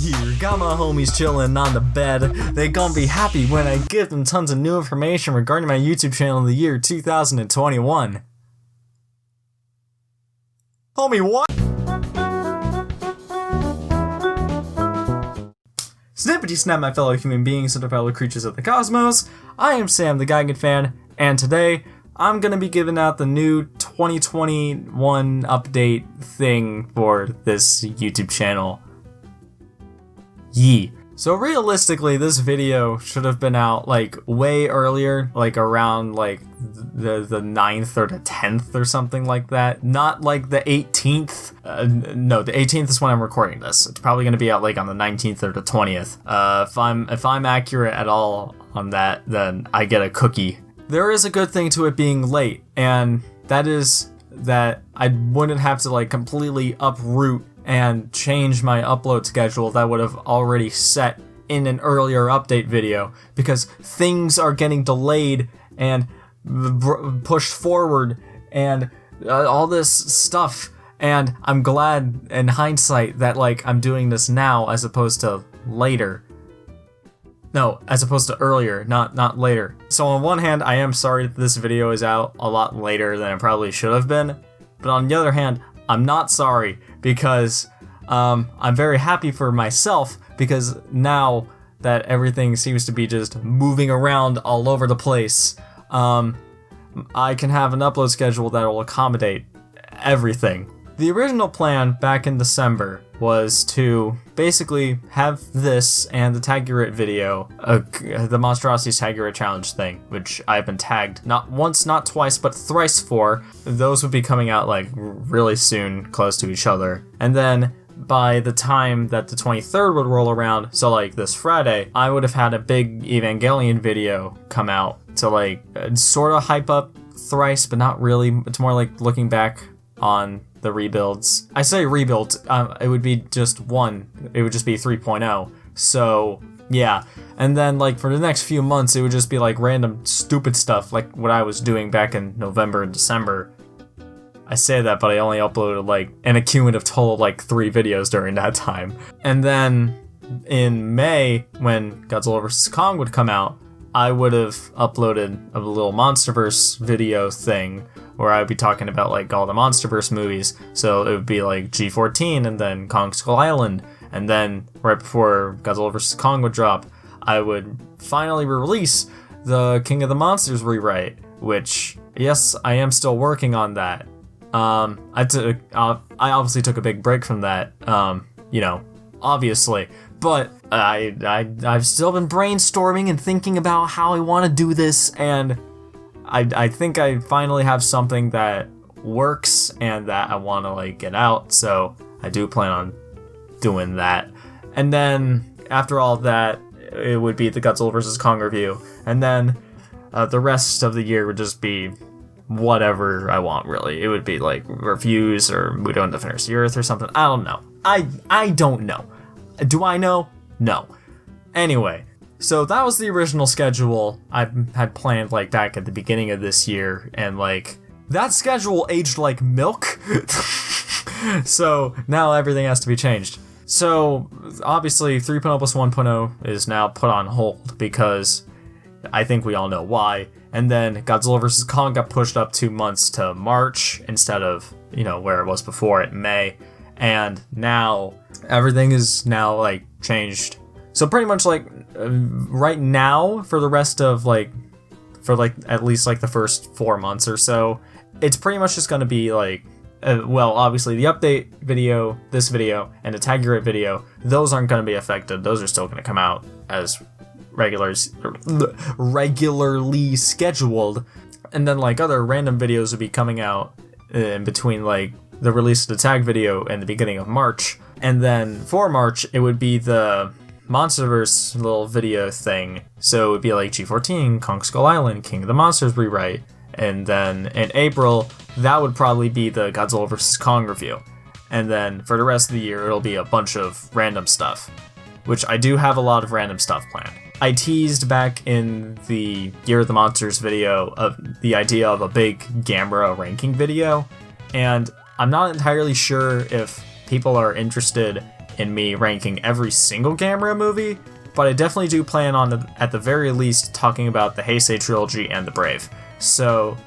here. Got my homies chilling on the bed. They gonna be happy when I give them tons of new information regarding my YouTube channel in the year 2021. Homie, what? Snippety snap, my fellow human beings and fellow creatures of the cosmos. I am Sam, the Giganfan, and today I'm gonna be giving out the new 2021 update thing for this YouTube channel. Yee. So realistically, this video should have been out like way earlier, like around like the 9th or the 10th or something like that. Not like the 18th. No, the 18th is when I'm recording this. It's probably going to be out like on the 19th or the 20th. If I'm accurate at all on that, then I get a cookie. There is a good thing to it being late, and that is that I wouldn't have to like completely uproot and change my upload schedule that would have already set in an earlier update video, because things are getting delayed and pushed forward and all this stuff, and I'm glad in hindsight that like I'm doing this now as opposed to later. No, as opposed to earlier, not later. So on one hand, I am sorry that this video is out a lot later than it probably should have been, but on the other hand, I'm not sorry, because I'm very happy for myself, because now that everything seems to be just moving around all over the place, I can have an upload schedule that will accommodate everything. The original plan back in December was to basically have this and the Tag Your It video, the Monstrosities Tag Your It challenge thing, which I've been tagged not once, not twice, but thrice for. Those would be coming out like really soon, close to each other. And then by the time that the 23rd would roll around, so like this Friday, I would have had a big Evangelion video come out to like sort of hype up Thrice, but not really. It's more like looking back on the rebuilds. I say rebuild, it would be just one. It would just be 3.0. So yeah. And then like for the next few months, it would just be like random stupid stuff like what I was doing back in November and December. I say that, but I only uploaded like an accumulative total of like 3 videos during that time. And then in May, when Godzilla vs. Kong would come out, I would have uploaded a little Monsterverse video thing where I would be talking about like all the Monsterverse movies. So it would be like G14 and then Kong Skull Island. And then right before Godzilla vs. Kong would drop, I would finally release the King of the Monsters rewrite, which, yes, I am still working on that. I obviously took a big break from that, obviously, but I've still been brainstorming and thinking about how I want to do this, and I think I finally have something that works and that I want to like get out, so I do plan on doing that. And then after all that, it would be the Godzilla vs. Kong review, and then the rest of the year would just be whatever I want, really. It would be like reviews or Mudo and the Finish the Earth or something. I don't know. I don't know. Do I know? No. Anyway, so that was the original schedule I had planned like back at the beginning of this year, and like that schedule aged like milk. So now everything has to be changed. So obviously 3.0 plus 1.0 is now put on hold because I think we all know why. And then Godzilla vs. Kong got pushed up 2 months to March instead of, where it was before at May. And now everything is now like changed. So pretty much like right now for the rest of like, for like at least like the first 4 months or so, it's pretty much just going to be like, obviously the update video, this video, and the Tag Your It video, those aren't going to be affected. Those are still going to come out as regularly scheduled, and then like other random videos would be coming out in between like the release of the tag video and the beginning of March. And then for March it would be the Monsterverse little video thing, so it would be like G14, Kong Skull Island, King of the Monsters rewrite, and then in April that would probably be the Godzilla vs. Kong review. And then for the rest of the year it'll be a bunch of random stuff, which I do have a lot of random stuff planned. I teased back in the Year of the Monsters video of the idea of a big Gamera ranking video, and I'm not entirely sure if people are interested in me ranking every single Gamera movie, but I definitely do plan on, at the very least, talking about the Heisei trilogy and the Brave. So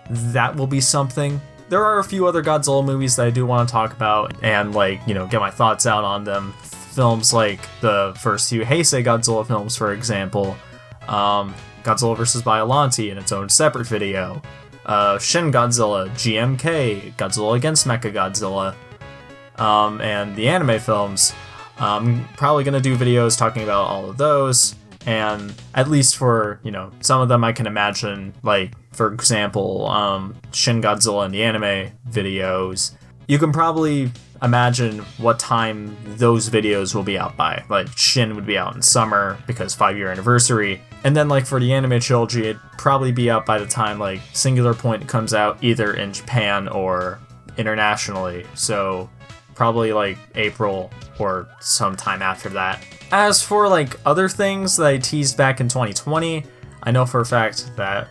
that will be something. There are a few other Godzilla movies that I do want to talk about and, like, you know, get my thoughts out on them. Films like the first few Heisei Godzilla films, for example, Godzilla vs. Biollante in its own separate video, Shin Godzilla, GMK, Godzilla Against Mechagodzilla, and the anime films. I'm probably going to do videos talking about all of those, and at least for, you know, some of them I can imagine, like, for example, Shin Godzilla and the anime videos, you can probably imagine what time those videos will be out by. Like, Shin would be out in summer because 5-year anniversary, and then, like, for the anime trilogy, it'd probably be out by the time, like, Singular Point comes out either in Japan or internationally, so probably, like, April or sometime after that. As for, like, other things that I teased back in 2020, I know for a fact that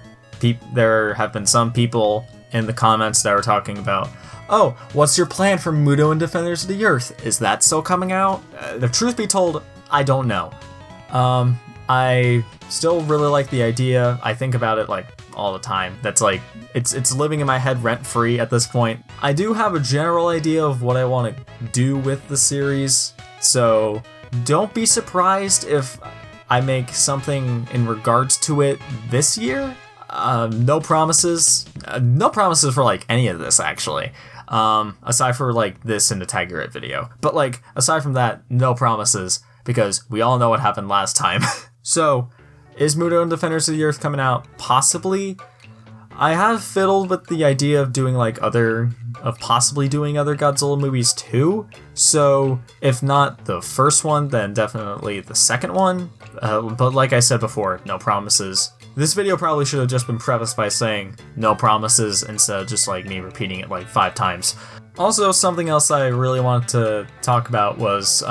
there have been some people in the comments that were talking about, oh, what's your plan for Muto and Defenders of the Earth? Is that still coming out? The truth be told, I don't know. I still really like the idea. I think about it, like, all the time. That's, like, it's living in my head rent-free at this point. I do have a general idea of what I want to do with the series, so don't be surprised if I make something in regards to it this year. No promises. No promises for, like, any of this, actually. Aside for, like, this and the Tiger It video. But, like, aside from that, no promises, because we all know what happened last time. So, is Muto and Defenders of the Earth coming out? Possibly. I have fiddled with the idea of doing, like, possibly doing other Godzilla movies too. So, if not the first one, then definitely the second one. But like I said before, no promises. This video probably should have just been prefaced by saying no promises instead of just, like, me repeating it like 5 times. Also, something else I really wanted to talk about was,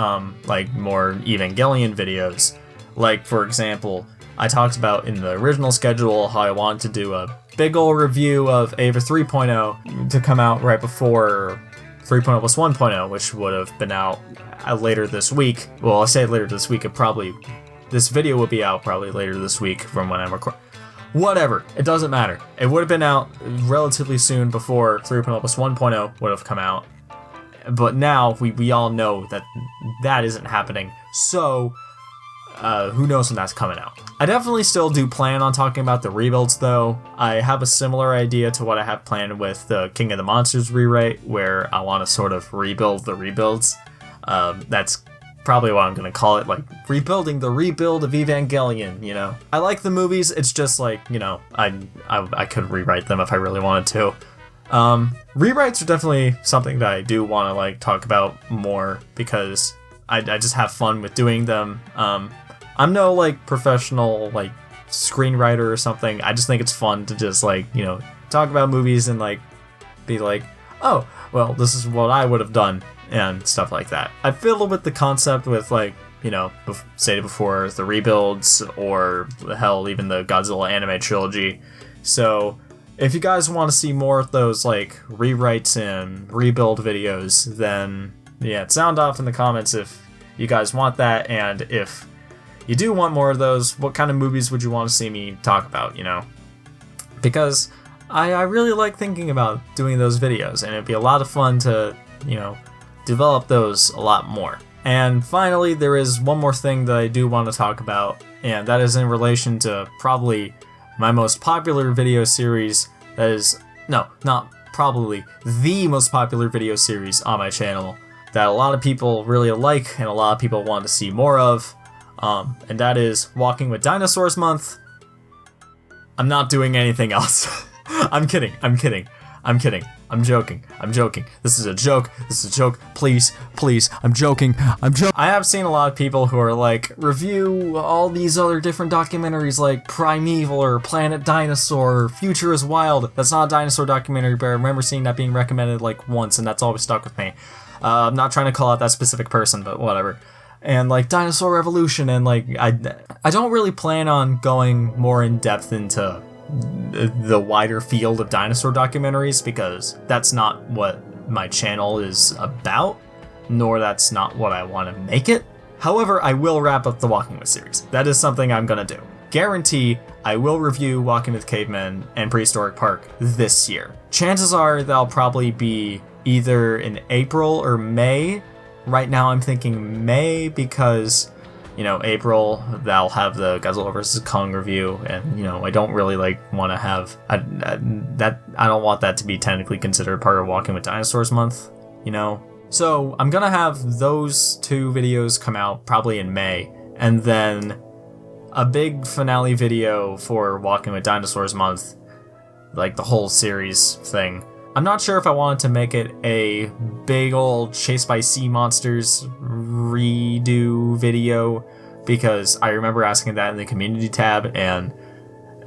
like, more Evangelion videos. Like, for example, I talked about in the original schedule how I wanted to do a big ol' review of Eva 3.0 to come out right before 3.0 plus 1.0, which would have been out later this week. Well, I say later this week, this video will be out probably later this week from when I'm recording. Whatever, it doesn't matter. It would have been out relatively soon before 3.0 plus 1.0 would have come out. But now, we all know that isn't happening, so who knows when that's coming out. I definitely still do plan on talking about the rebuilds, though. I have a similar idea to what I have planned with the King of the Monsters rewrite, where I want to sort of rebuild the rebuilds. That's probably what I'm going to call it, like, rebuilding the rebuild of Evangelion, you know? I like the movies, it's just like, you know, I could rewrite them if I really wanted to. Rewrites are definitely something that I do want to, like, talk about more, because I just have fun with doing them. I'm no, like, professional, like, screenwriter or something. I just think it's fun to just, like, you know, talk about movies and, like, be like, oh, well, this is what I would have done, and stuff like that. I fiddle with the concept with, like, you know, say before the rebuilds, or hell, even the Godzilla anime trilogy. So, if you guys want to see more of those, like, rewrites and rebuild videos, then, yeah, sound off in the comments if you guys want that, and if you do want more of those, what kind of movies would you want to see me talk about, you know? Because I really like thinking about doing those videos, and it'd be a lot of fun to, you know, develop those a lot more. And finally, there is one more thing that I do want to talk about, and that is in relation to probably my most popular video series. That is, no, not probably, the most popular video series on my channel that a lot of people really like and a lot of people want to see more of. And that is Walking with Dinosaurs Month. I'm not doing anything else. I'm kidding. I'm joking. This is a joke. Please. I'm joking. I have seen a lot of people who are like, review all these other different documentaries like Primeval or Planet Dinosaur or Future is Wild. That's not a dinosaur documentary, but I remember seeing that being recommended like once, and that's always stuck with me. I'm not trying to call out that specific person, but whatever. And like Dinosaur Revolution, and like I don't really plan on going more in depth into the wider field of dinosaur documentaries, because that's not what my channel is about. nor that's not what I want to make it. However, I will wrap up the Walking With series. That is something I'm gonna do. Guarantee I will review Walking with Cavemen and Prehistoric Park this year. Chances are that'll probably be either in April or May. Right now I'm thinking May because, April, that'll have the Godzilla vs. Kong review, and, I don't really, want to have... I don't want that to be technically considered part of Walking with Dinosaurs month, So, I'm gonna have those 2 videos come out probably in May, and then a big finale video for Walking with Dinosaurs month, the whole series thing. I'm not sure if I wanted to make it a big old Chased by Sea Monsters redo video, because I remember asking that in the community tab, and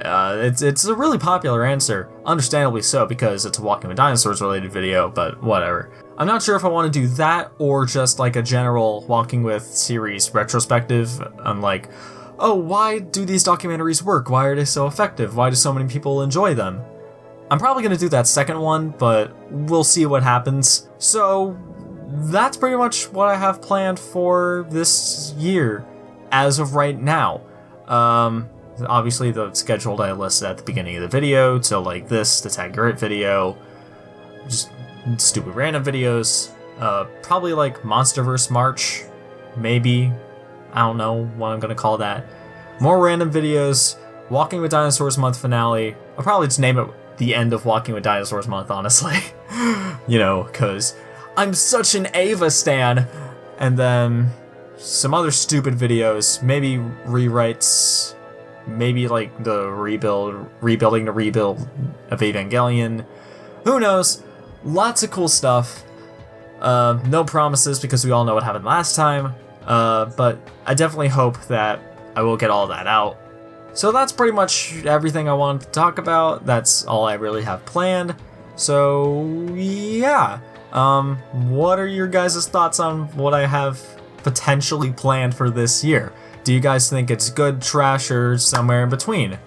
it's a really popular answer, understandably so, because it's a Walking with Dinosaurs related video, but whatever. I'm not sure if I want to do that, or just a general Walking with series retrospective, on oh, why do these documentaries work? Why are they so effective? Why do so many people enjoy them? I'm probably going to do that second one, but we'll see what happens. So, that's pretty much what I have planned for this year, as of right now. Obviously, the schedule I listed at the beginning of the video, so this, the Tag Your It video, just stupid random videos, probably Monsterverse March, maybe, I don't know what I'm going to call that. More random videos, Walking with Dinosaurs month finale. I'll probably just name it the end of Walking with Dinosaurs month, honestly. Because I'm such an Ava stan. And then some other stupid videos, maybe rewrites, maybe the rebuilding the rebuild of Evangelion. Who knows? Lots of cool stuff. No promises because we all know what happened last time. But I definitely hope that I will get all that out. So that's pretty much everything I wanted to talk about. That's all I really have planned. So yeah. What are your guys' thoughts on what I have potentially planned for this year? Do you guys think it's good, trash, or somewhere in between?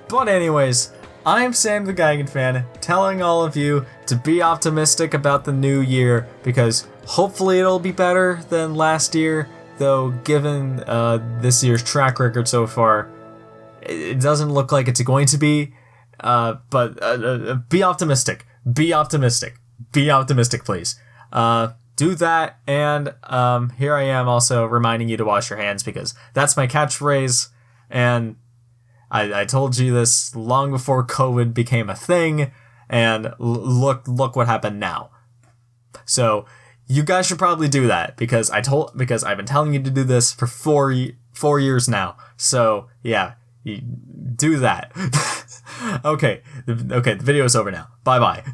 But anyways, I'm Sam the Giganfan, telling all of you to be optimistic about the new year, because hopefully it'll be better than last year, though given this year's track record so far, it doesn't look like it's going to be, but be optimistic. Be optimistic. Be optimistic, please. Do that, and here I am also reminding you to wash your hands, because that's my catchphrase, and I told you this long before COVID became a thing, and look what happened now. So you guys should probably do that, because I've been telling you to do this for 4 years now. So yeah, you do that. Okay, the video is over now. Bye bye.